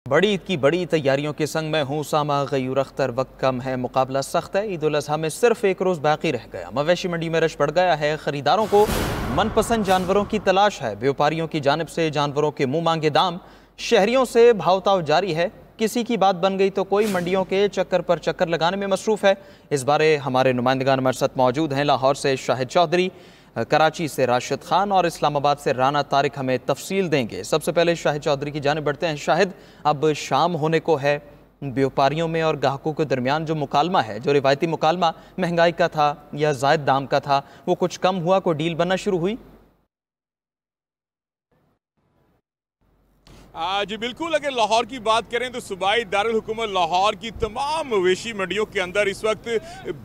बड़ी ईद की बड़ी तैयारियों के संग मैं हूँ सामा गयूर अख्तर। वक्त कम है, मुकाबला सख्त है। ईद उल अज़हा में सिर्फ एक रोज़ बाकी रह गया। मवेशी मंडी में रश बढ़ गया है। खरीदारों को मनपसंद जानवरों की तलाश है। व्यापारियों की जानिब से जानवरों के मुंह मांगे दाम, शहरियों से भावताव जारी है। किसी की बात बन गई तो कोई मंडियों के चक्कर पर चक्कर लगाने में मसरूफ़ है। इस बारे हमारे नुमाइंदगान हमारे साथ मौजूद हैं। लाहौर से शाहिद चौधरी, कराची से राशिद खान और इस्लामाबाद से राना तारिक हमें तफसील देंगे। सबसे पहले शाहिद चौधरी की जानिब बढ़ते हैं। शाहिद, अब शाम होने को है। व्यापारियों में और ग्राहकों के दरमियान जो मुकालमा है, जो रिवायती मुकालमा महंगाई का था या जायद दाम का था, वो कुछ कम हुआ? कोई डील बनना शुरू हुई? जी बिल्कुल, अगर लाहौर की बात करें तो सूबाई दारुल हुकूमत लाहौर की तमाम मवेशी मंडियों के अंदर इस वक्त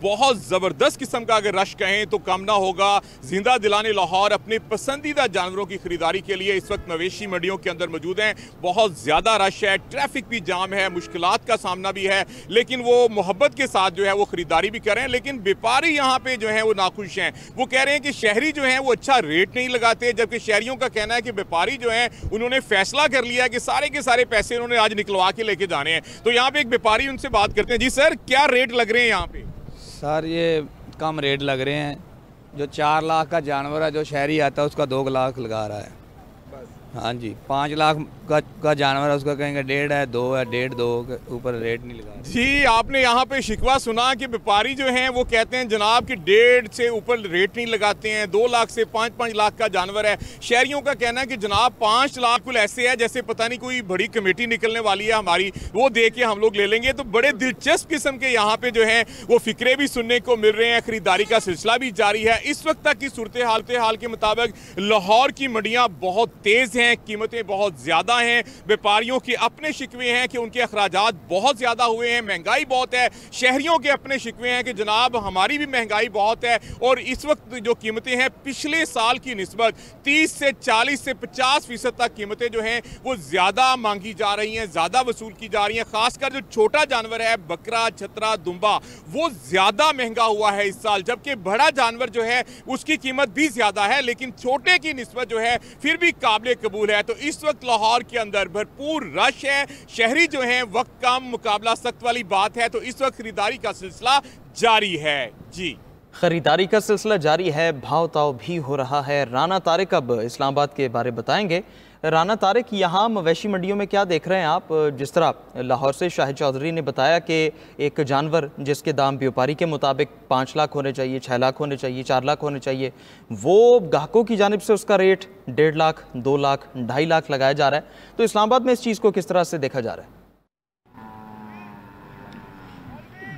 बहुत ज़बरदस्त किस्म का अगर रश कहें तो कम ना होगा। जिंदा दिलाने लाहौर अपने पसंदीदा जानवरों की खरीदारी के लिए इस वक्त मवेशी मंडियों के अंदर मौजूद हैं। बहुत ज़्यादा रश है, ट्रैफिक भी जाम है, मुश्किलात का सामना भी है, लेकिन वो मोहब्बत के साथ जो है वो खरीदारी भी कर रहे हैं। लेकिन व्यापारी यहाँ पे जो है वो नाखुश हैं। वो कह रहे हैं कि शहरी जो है वो अच्छा रेट नहीं लगाते, जबकि शहरियों का कहना है कि व्यापारी जो है उन्होंने फैसला कर लिया कि सारे के सारे पैसे उन्होंने आज निकलवा के लेके जाने हैं। तो यहाँ पे एक व्यापारी, उनसे बात करते हैं। जी सर, क्या रेट लग रहे हैं यहाँ पे? सर ये कम रेट लग रहे हैं। जो 4 लाख का जानवर है, जो शहरी आता है उसका 2 लाख लगा रहा है। हाँ जी, 5 लाख का जानवर है उसका कहेंगे 1.5 है, 2 है, 1.5-2 के ऊपर रेट नहीं लगा। जी, आपने यहाँ पे शिकवा सुना कि व्यापारी जो हैं वो कहते हैं जनाब कि 1.5 से ऊपर रेट नहीं लगाते हैं। 2 लाख से 5-5 लाख का जानवर है। शहरियों का कहना है कि जनाब 5 लाख कुल ऐसे है जैसे पता नहीं कोई बड़ी कमेटी निकलने वाली है हमारी, वो दे के हम लोग ले लेंगे। तो बड़े दिलचस्प किस्म के यहाँ पे जो है वो फिक्रे भी सुनने को मिल रहे हैं। खरीदारी का सिलसिला भी जारी है। इस वक्त तक की सूरत हाल के मुताबिक लाहौर की मंडियाँ बहुत तेज़ हैं, कीमतें बहुत ज़्यादा हैं। व्यापारियों के अपने शिकवे हैं कि उनके अखराजात बहुत ज़्यादा हुए हैं, महंगाई बहुत है। शहरियों के अपने शिकवे हैं कि जनाब हमारी भी महंगाई बहुत है। और इस वक्त जो कीमतें हैं पिछले साल की निस्बत 30 से 40 से 50% तक कीमतें जो हैं वो ज़्यादा मांगी जा रही हैं, ज़्यादा वसूल की जा रही हैं। खासकर जो छोटा जानवर है, बकरा, छतरा, दुम्बा, वो ज़्यादा महंगा हुआ है इस साल। जबकि बड़ा जानवर जो है उसकी कीमत भी ज़्यादा है, लेकिन छोटे की निस्बत जो है फिर भी काबिल कबूल है। तो इस वक्त लाहौर के अंदर भरपूर रश है। शहरी जो हैं वक्त कम, मुकाबला सख्त वाली बात है। तो इस वक्त खरीदारी का सिलसिला जारी है। जी, खरीदारी का सिलसिला जारी है, भाव ताव भी हो रहा है। राना तारिक अब इस्लामाबाद के बारे बताएंगे। राना तारिक, यहाँ मवेशी मंडियों में क्या देख रहे हैं आप? जिस तरह लाहौर से शाहिद चौधरी ने बताया कि एक जानवर जिसके दाम व्यापारी के मुताबिक 5 लाख होने चाहिए, 6 लाख होने चाहिए, 4 लाख होने चाहिए, वो ग्राहकों की जानिब से उसका रेट 1.5 लाख, 2 लाख, 2.5 लाख लगाया जा रहा है। तो इस्लामाबाद में इस चीज़ को किस तरह से देखा जा रहा है?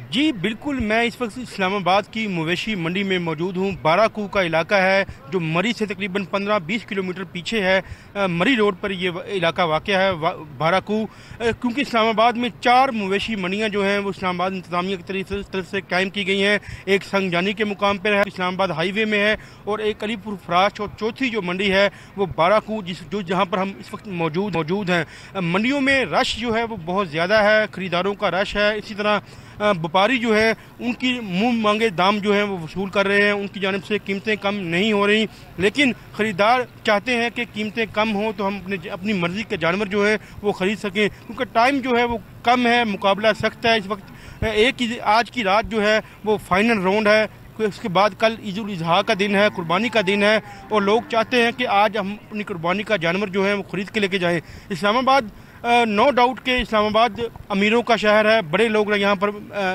जी बिल्कुल, मैं इस वक्त इस्लामाबाद की मवेशी मंडी में मौजूद हूँ। बाराकू का इलाका है जो मरी से तकरीबन 15-20 किलोमीटर पीछे है। मरी रोड पर ये इलाका वाक़या है, बाराकू। क्योंकि इस्लामाबाद में 4 मवेशी मंडियाँ जो हैं वो इस्लामाबाद इंतज़ामिया की तरफ से कायम की गई हैं। एक संगजानी के मुकाम पर है, इस्लामाबाद हाईवे में है, और एक अलीपुर फराश, और चौथी जो मंडी है वो बाराकू, जहाँ पर हम इस वक्त मौजूद हैं। मंडियों में रश जो है वो बहुत ज़्यादा है, ख़रीदारों का रश है। इसी तरह व्यापारी जो है उनकी मुंह मांगे दाम जो है वो वसूल कर रहे हैं। उनकी जानिब से कीमतें कम नहीं हो रही, लेकिन ख़रीदार चाहते हैं कि कीमतें कम हो तो हम अपनी मर्ज़ी के जानवर जो है वो ख़रीद सकें। क्योंकि टाइम जो है वो कम है, मुकाबला सख्त है इस वक्त। आज की रात जो है वो फाइनल राउंड है। उसके बाद कल ईद उल अज़हा का दिन है, कुर्बानी का दिन है, और लोग चाहते हैं कि आज हम अपनी कुर्बानी का जानवर जो है वो ख़रीद के लेके जाएँ। इस्लामाबाद नो डाउट के इस्लामाबाद अमीरों का शहर है, बड़े लोग यहाँ पर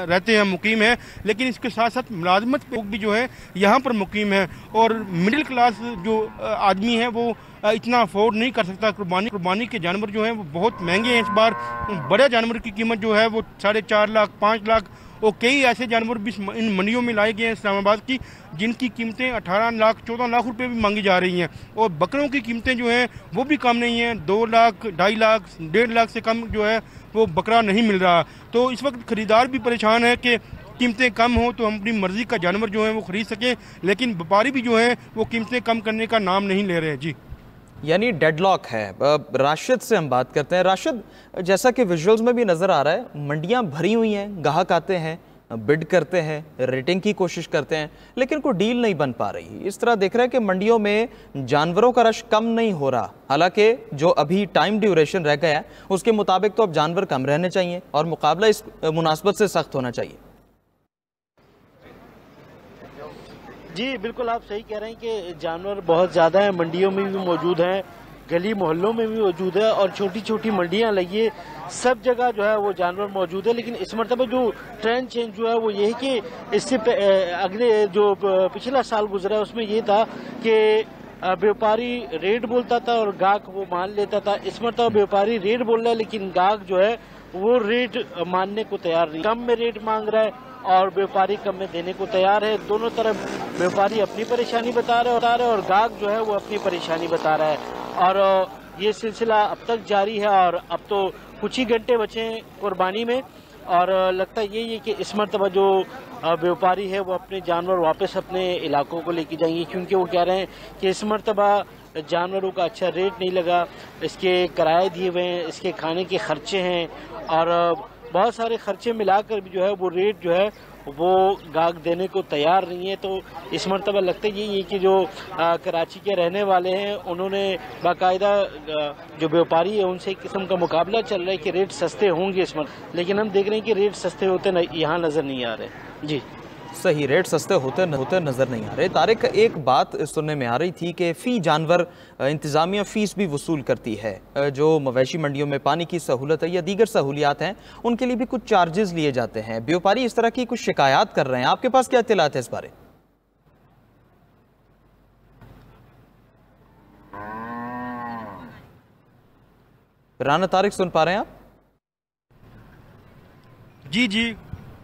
रहते हैं, मुकीम है, लेकिन इसके साथ साथ मुलाजमत लोग भी जो है यहाँ पर मुकीम है। और मिडिल क्लास जो आदमी है वो इतना अफोर्ड नहीं कर सकता। कुर्बानी के जानवर जो हैं वो बहुत महंगे हैं इस बार। बड़े जानवर की कीमत जो है वो 4.5 लाख, 5 लाख, और कई ऐसे जानवर भी इन मंडियों में लाए गए हैं इस्लामाबाद की जिनकी कीमतें 18 लाख, 14 लाख रुपए भी मांगी जा रही हैं। और बकरों की कीमतें जो हैं वो भी कम नहीं हैं। 2 लाख, 2.5 लाख, 1.5 लाख से कम जो है वो बकरा नहीं मिल रहा। तो इस वक्त खरीदार भी परेशान है कि कीमतें कम हो तो हम अपनी मर्ज़ी का जानवर जो है वो ख़रीद सकें, लेकिन व्यापारी भी जो है वो कीमतें कम करने का नाम नहीं ले रहे हैं। जी, यानी डेडलॉक है। राशिद से हम बात करते हैं। राशिद, जैसा कि विजुअल्स में भी नज़र आ रहा है, मंडियां भरी हुई हैं, ग्राहक आते हैं, बिड करते हैं, रेटिंग की कोशिश करते हैं, लेकिन कोई डील नहीं बन पा रही। इस तरह देख रहे हैं कि मंडियों में जानवरों का रश कम नहीं हो रहा, हालांकि जो अभी टाइम ड्यूरेशन रह गया है उसके मुताबिक तो अब जानवर कम रहने चाहिए और मुकाबला इस मुनासबत से सख्त होना चाहिए। जी बिल्कुल, आप सही कह रहे हैं कि जानवर बहुत ज़्यादा हैं, मंडियों में भी मौजूद हैं, गली मोहल्लों में भी मौजूद है और छोटी छोटी मंडियां लगी है, सब जगह जो है वो जानवर मौजूद है। लेकिन इस मरतबा जो ट्रेंड चेंज हुआ है वो ये है कि इससे अगले जो पिछला साल गुजरा है उसमें ये था कि व्यापारी रेट बोलता था और गाहक वो मान लेता था। इस मरतबा व्यापारी रेट बोल रहा है लेकिन गाहक जो है वो रेट मानने को तैयार नहीं, कम में रेट मांग रहा है और व्यापारी कम में देने को तैयार है। दोनों तरफ व्यापारी अपनी परेशानी बता रहे हैं और गाहक जो है वो अपनी परेशानी बता रहा है और ये सिलसिला अब तक जारी है और अब तो कुछ ही घंटे बचे हैं कुर्बानी में और लगता यही है कि इस मरतबा जो व्यापारी है वो अपने जानवर वापस अपने इलाकों को लेके जाएंगे, क्योंकि वो कह रहे हैं कि इस मरतबा जानवरों का अच्छा रेट नहीं लगा, इसके किराए दिए हुए हैं, इसके खाने के खर्चे हैं और बहुत सारे खर्चे मिलाकर भी जो है वो रेट जो है वो गाहक देने को तैयार नहीं है। तो इस मरतबा लगता यही है कि जो कराची के रहने वाले हैं उन्होंने बाकायदा जो व्यापारी है उनसे एक किस्म का मुकाबला चल रहा है कि रेट सस्ते होंगे इस मरतबा, लेकिन हम देख रहे हैं कि रेट सस्ते होते यहाँ नज़र नहीं आ रहे। जी सही, रेट सस्ते होते नज़र नहीं आ रहे। तारिक, एक बात सुनने में आ रही थी कि फ़ी जानवर इंतज़ामिया फ़ीस भी वसूल करती है, जो मवेशी मंडियों में पानी की सहूलत है या दीगर सहूलियात हैं उनके लिए भी कुछ चार्जेस लिए जाते हैं। व्यापारी इस तरह की कुछ शिकायत कर रहे हैं, आपके पास क्या इत्तलात है इस बारे? राना तारिक सुन पा रहे हैं आप? जी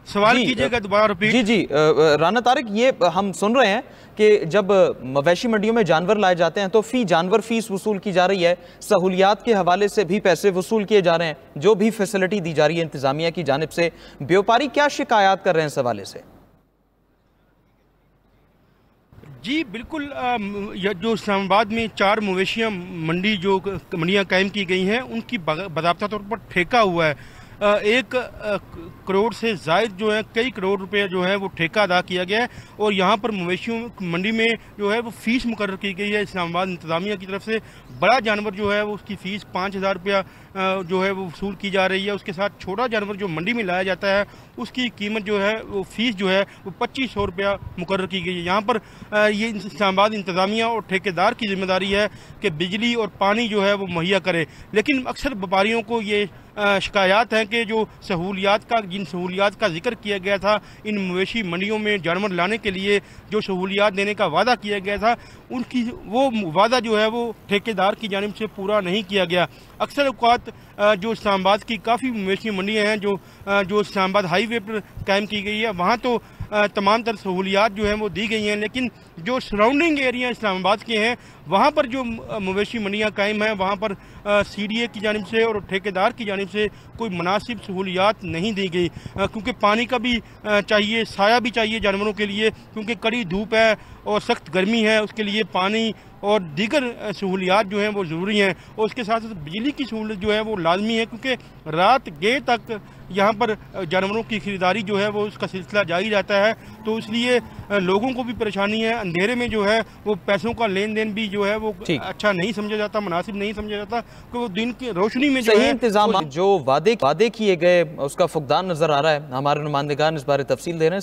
सवाल कीजिएगा दोबारा रिपीट। जी राना तारिक, ये हम सुन रहे हैं कि जब मवेशी मंडियों में जानवर लाए जाते हैं तो फी जानवर फीस वसूल की जा रही है, सहूलियात के हवाले से भी पैसे वसूल किए जा रहे हैं, जो भी फैसिलिटी दी जा रही है इंतजामिया की जानिब से। व्यापारी क्या शिकायत कर रहे हैं इस हवाले से? जी बिल्कुल, जो इस्लामाबाद में 4 मवेशियाँ मंडियाँ कायम की गई हैं उनकी बाज़ाब्ता तौर पर ठेका हुआ है। 1 करोड़ से ज़ायद जो है कई करोड़ रुपए जो है वो ठेका अदा किया गया है और यहाँ पर मवेशियों मंडी में जो है वो फ़ीस मुकर्रर की गई है इस्लामाबाद इंतज़ामिया की तरफ से। बड़ा जानवर जो है वो उसकी फ़ीस 5000 रुपया जो है वो वसूल की जा रही है। उसके साथ छोटा जानवर जो मंडी में लाया जाता है उसकी कीमत जो है वो फ़ीस जो है वो 2500 रुपया मुकर्रर की गई है। यहाँ पर ये इस्लामाबाद इंतज़ामिया और ठेकेदार की जिम्मेदारी है कि बिजली और पानी जो है वो मुहैया करे, लेकिन अक्सर व्यापारियों को ये शिकायत है कि जो जिन सहूलियात का जिक्र किया गया था इन मवेशी मंडियों में जानवर लाने के लिए, जो सहूलियात देने का वादा किया गया था, उनकी वो वादा जो है वो ठेकेदार की जानिब से पूरा नहीं किया गया। अक्सर औक़ात जो इस्लामाबाद की काफ़ी मवेशी मंडियाँ हैं जो इस्लामाबाद हाईवे पर कायम की गई है, वहाँ तो तमाम तर सहूलियात जो हैं वो दी गई हैं, लेकिन जो सराउंडिंग एरिया इस्लामाबाद के हैं वहाँ पर जो मवेशी मंडियाँ कायम हैं वहाँ पर CDA की जानिब से और ठेकेदार की जानिब से कोई मुनासिब सहूलियात नहीं दी गई, क्योंकि पानी का भी चाहिए, साया भी चाहिए जानवरों के लिए, क्योंकि कड़ी धूप है और सख्त गर्मी है, उसके लिए पानी और दीगर सहूलियात जो हैं वो ज़रूरी हैं। और उसके साथ साथ बिजली की सहूलत जो है वो लाजमी है, क्योंकि रात गए तक यहाँ पर जानवरों की ख़रीदारी जो है वो उसका सिलसिला जारी रहता है। तो इसलिए लोगों को भी परेशानी है, अंधेरे में जो है वो पैसों का लेन देन भी जो है वो अच्छा नहीं समझा जाता, मुनासिब नहीं समझा जाता, क्योंकि वो दिन की रोशनी में जो है इंतजाम जो वादे किए गए उसका फुकदान नज़र आ रहा है। हमारे नुमाइंदगान इस बारे तफसील दे रहे हैं।